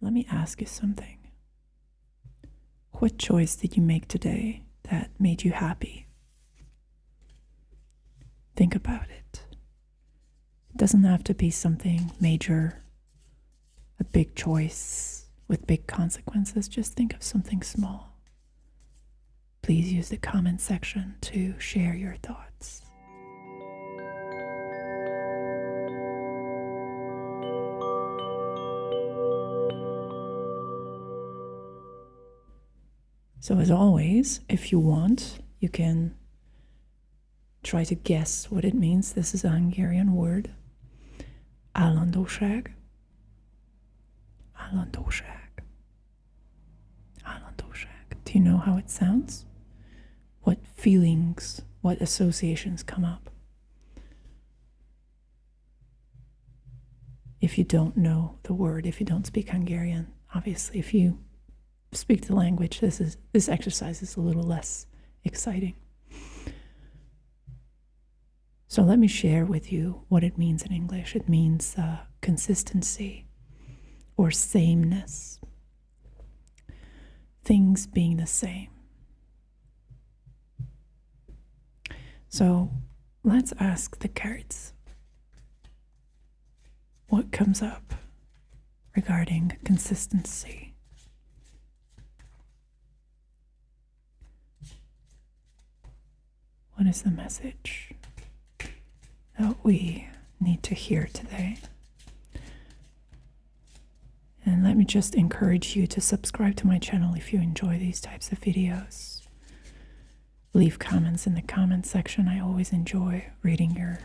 let me ask you something. What choice did you make today that made you happy? Think about it. It doesn't have to be something major, a big choice with big consequences. Just think of something small. Please use the comment section to share your thoughts. So as always, if you want, you can try to guess what it means. This is a Hungarian word. Állandóság. Állandóság. Állandóság. Do you know how it sounds? What feelings, what associations come up? If you don't know the word, if you don't speak Hungarian, obviously, if you speak the language, this exercise is a little less exciting. So let me share with you what it means in English. It means consistency or sameness. Things being the same. So let's ask the cards what comes up regarding consistency. What is the message that we need to hear today? And let me just encourage you to subscribe to my channel if you enjoy these types of videos. Leave comments in the comment section. I always enjoy reading your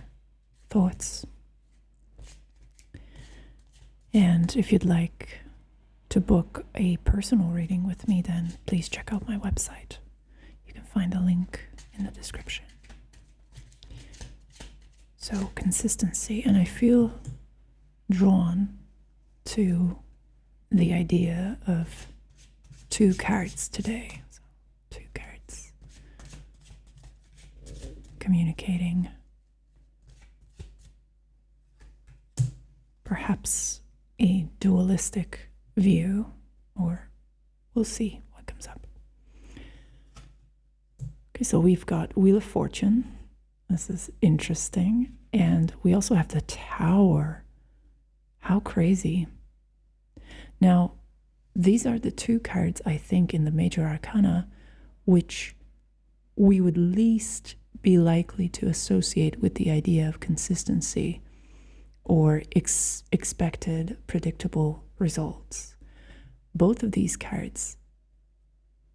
thoughts. And if you'd like to book a personal reading with me, then please check out my website. You can find the link in the description. So consistency, and I feel drawn to the idea of two cards today. So, two cards communicating perhaps a dualistic view, or we'll see what comes up. Okay, so we've got Wheel of Fortune. This is interesting. And we also have the Tower. How crazy. Now, these are the two cards, I think, in the major arcana, which we would least be likely to associate with the idea of consistency or expected predictable results. Both of these cards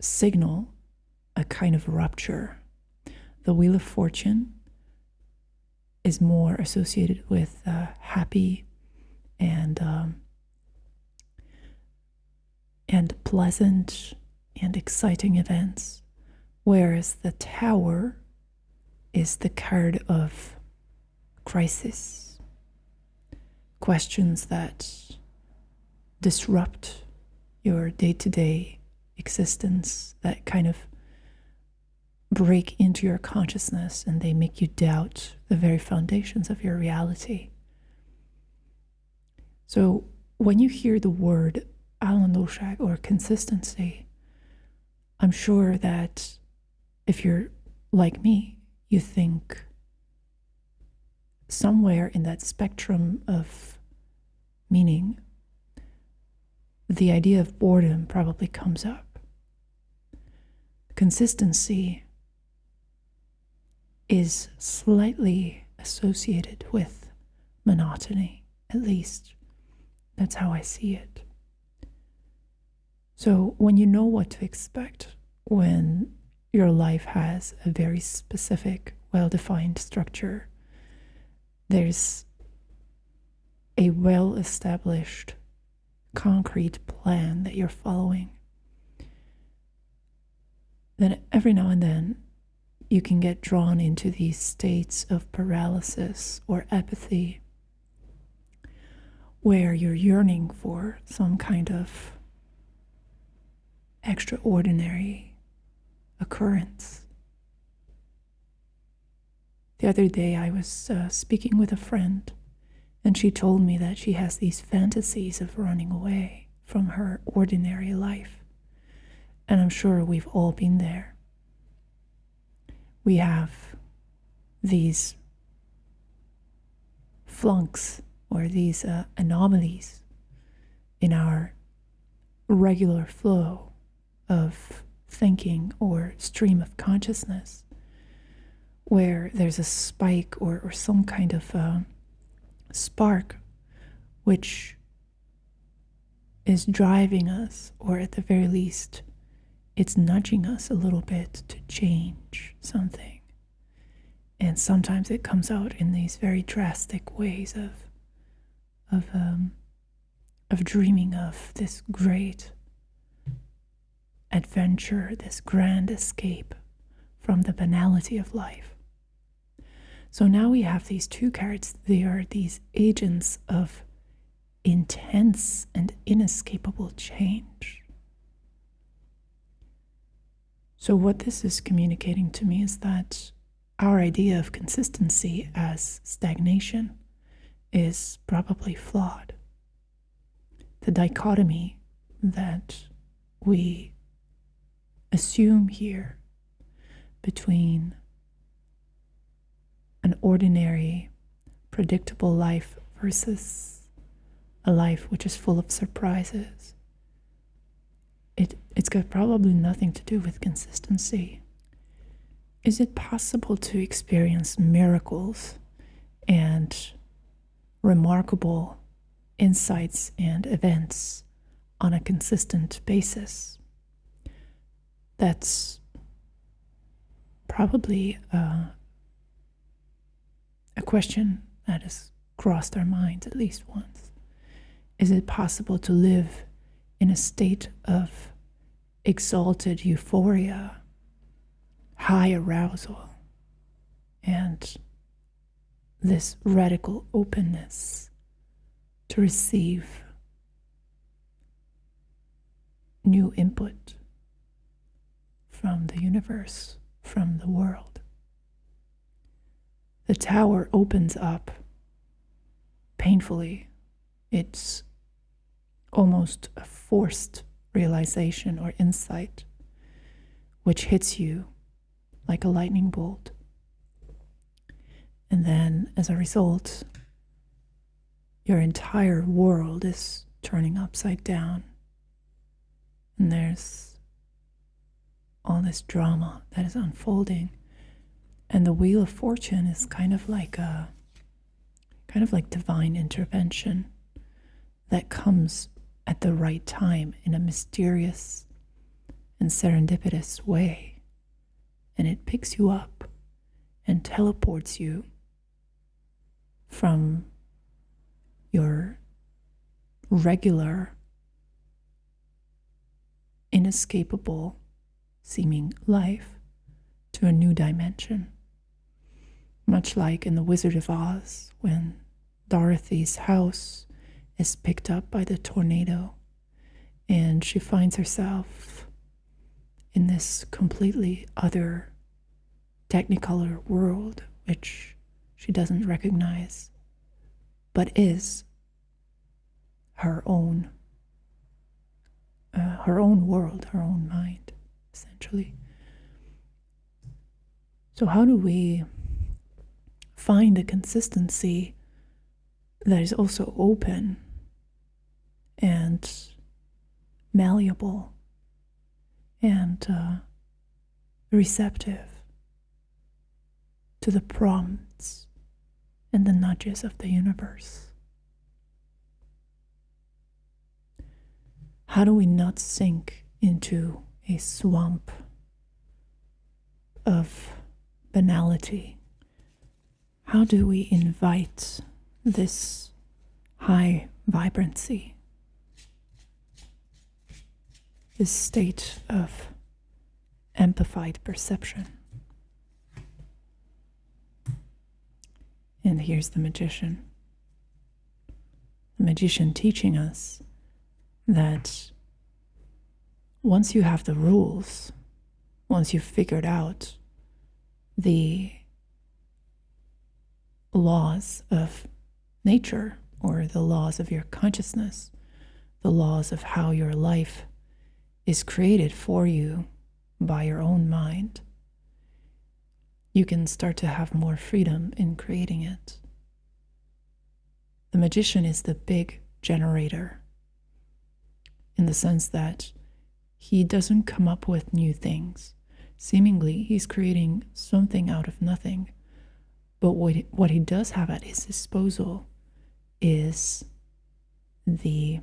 signal a kind of rupture. The Wheel of Fortune is more associated with happy and pleasant and exciting events, whereas the Tower is the card of crisis, questions that disrupt your day-to-day existence, that kind of break into your consciousness, and they make you doubt the very foundations of your reality. So when you hear the word állandóság or consistency, I'm sure that if you're like me, you think somewhere in that spectrum of meaning, the idea of boredom probably comes up. Consistency is slightly associated with monotony, at least that's how I see it. So when you know what to expect, when your life has a very specific, well-defined structure, there's a well-established, concrete plan that you're following, then every now and then you can get drawn into these states of paralysis or apathy where you're yearning for some kind of extraordinary occurrence. The other day I was speaking with a friend, and she told me that she has these fantasies of running away from her ordinary life. And I'm sure we've all been there. We have these flunks or these anomalies in our regular flow of thinking or stream of consciousness, where there's a spike or some kind of spark which is driving us, or at the very least, it's nudging us a little bit to change something. And sometimes it comes out in these very drastic ways of dreaming of this great adventure, this grand escape from the banality of life. So now we have these two cards. They are these agents of intense and inescapable change. So what this is communicating to me is that our idea of consistency as stagnation is probably flawed. The dichotomy that we assume here between an ordinary, predictable life versus a life which is full of surprises, it's got probably nothing to do with consistency. Is it possible to experience miracles and remarkable insights and events on a consistent basis? That's probably a question that has crossed our minds at least once. Is it possible to live in a state of exalted euphoria, high arousal, and this radical openness to receive new input from the universe, from the world? The tower opens up painfully. It's almost a forced realization or insight, which hits you like a lightning bolt. And then, as a result, your entire world is turning upside down. And there's all this drama that is unfolding. And the Wheel of Fortune is kind of like divine intervention that comes at the right time in a mysterious and serendipitous way. And it picks you up and teleports you from your regular, inescapable seeming life to a new dimension. Much like in The Wizard of Oz, when Dorothy's house is picked up by the tornado and she finds herself in this completely other technicolor world which she doesn't recognize, but is her own world, her own mind, essentially. So how do we find a consistency that is also open and malleable and receptive to the prompts and the nudges of the universe? How do we not sink into a swamp of banality? How do we invite this high vibrancy, this state of amplified perception? And here's the magician. The magician teaching us that once you have the rules, once you've figured out the laws of nature or the laws of your consciousness, the laws of how your life is created for you by your own mind, you can start to have more freedom in creating it. The magician is the big generator in the sense that he doesn't come up with new things. Seemingly, he's creating something out of nothing. But what he does have at his disposal is the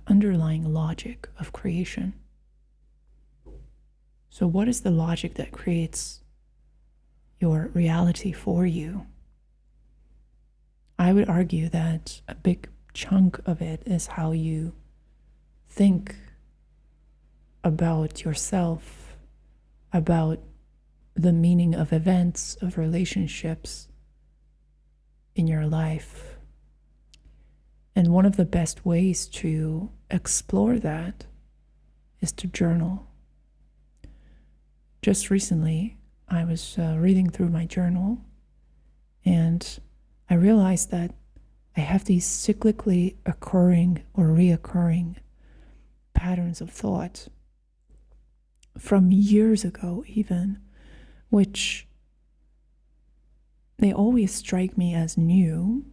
underlying logic of creation. So what is the logic that creates your reality for you? I would argue that a big chunk of it is how you think about yourself, about the meaning of events, of relationships in your life. And one of the best ways to explore that is to journal. Just recently, I was reading through my journal, and I realized that I have these cyclically occurring or reoccurring patterns of thought from years ago even, which they always strike me as new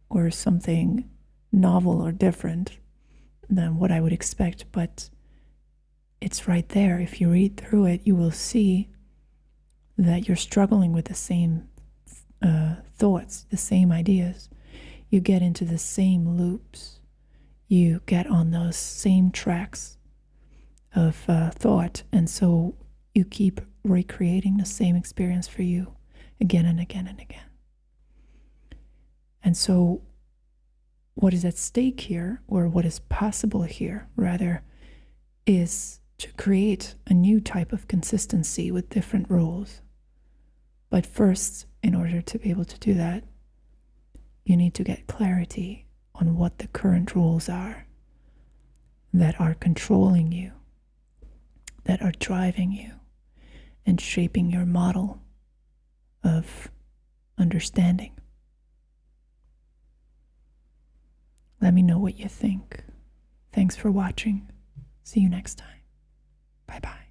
or something novel or different than what I would expect, but it's right there. If you read through it, you will see that you're struggling with the same thoughts, the same ideas. You get into the same loops. You get on those same tracks of thought, and so you keep recreating the same experience for you again and again and again. And so what is at stake here, or what is possible here, rather, is to create a new type of consistency with different rules. But first, in order to be able to do that, you need to get clarity on what the current rules are that are controlling you, that are driving you, and shaping your model of understanding. Let me know what you think. Thanks for watching. See you next time. Bye-bye.